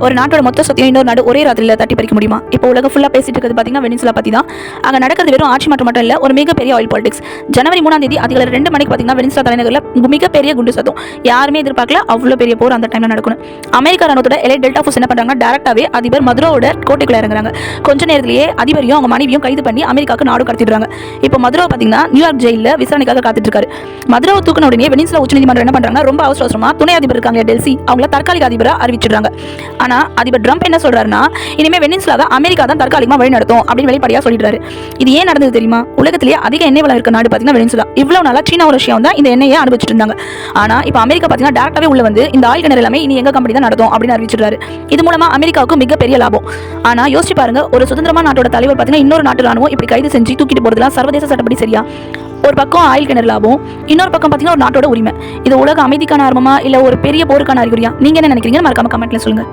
ஒரு நாட்டோட மொத்த சொத்தையும் இன்னொரு நாடு ஒரே ராத்திரியில் தட்டி பறிக்க முடியுமா? இப்போ உலகம் ஃபுல்லாக பேசிட்டு இருக்கிறது பார்த்தீங்கன்னா வெனிசுலா பற்றி தான். அங்கே நடக்கிறது வெறும் ஆட்சி மாற்றம் மட்டும் இல்லை, ஒரு மிகப்பெரிய ஆயில் பாலிடிக்ஸ். ஜனவரி 3ஆம் தேதி அதிகாலை 2 மணிக்கு பார்த்தீங்கன்னா வெனிசுலா தலைநகரில் மிகப்பெரிய குண்டு சத்தம். யாருமே எதிர்பார்க்கல அவ்வளோ பெரிய போர் அந்த டைமில் நடக்கணும். அமெரிக்கா ராணுவத்தோட எலைட் டெல்டா ஃபோர்ஸ் என்ன பண்ணுறாங்கன்னா டேரக்டாகவே அதிபர் மதுரோவோட கோட்டைக்குள்ள இறங்குறாங்க. கொஞ்ச நேரத்திலேயே அதிபரையும் அவங்க மனைவியும் கைது பண்ணி அமெரிக்காவுக்கு நாடு கடத்திடுறாங்க. இப்போ மதுரோ பார்த்தீங்கன்னா நியூயார்க் ஜெயிலில் விசாரணைக்காக காத்துட்டு இருக்காரு. மதுரோவை தூக்கின உடனே வெனிசுலா உச்சநீதிமன்றம் என்ன பண்ணுறாங்கன்னா ரொம்ப அவசரமா துணை அதிபர் இருக்காங்க டெல்சி அவங்கள தற்காலிக அதிபராக அறிவிச்சிடுறாங்க. ஆனால் அதிபர் ட்ரம்ப் என்ன சொல்றாருன்னா இனிமே வெனிசுலாவை அமெரிக்கா தான் தற்காலிகமாக வழி நடத்தும் அப்படின்னு வெளிப்படையாக சொல்லிடுறாரு. இது ஏன் நடந்தது தெரியுமா? உலகத்திலேயே அதிக எண்ணெய் வளம் இருக்க நாடு பார்த்தீங்கன்னா வெனிசுலா. இவ்வளவு நாளா சீனாவும் ரஷ்யாவும் தான் இந்த எண்ணெயை அனுபவிச்சுட்டு இருந்தாங்க. ஆனால் இப்போ அமெரிக்கா பார்த்தீங்கன்னா டேரக்டாவே உள்ள வந்து இந்த ஆயில் கிணறு எல்லாமே இனி எங்க கம்பெனி தான் நடத்தும் அப்படின்னு அறிவிச்சிடுறாரு. இது மூலமா அமெரிக்காவுக்கு மிகப்பெரிய லாபம். ஆனால் யோசிச்சு பாருங்க, ஒரு சுதந்திரமான நாட்டோட தலைவர் பார்த்தீங்கன்னா இன்னொரு நாட்டு ராணுவம் இப்படி கைது செஞ்சு தூக்கிட்டு போறதுலாம் சர்வதேச சட்டப்படி சரியா? ஒரு பக்கம் ஆயில் கிணறு லாபம், இன்னொரு பக்கம் பார்த்தீங்கன்னா ஒரு நாட்டோட உரிமை. இது உலக அமைதிக்கான ஆரம்பமா இல்லை ஒரு பெரிய போருக்கான அறிகுறியா? நீங்க என்ன நினைக்கிறீங்க? மறக்காம கமெண்ட்ல சொல்லுங்க.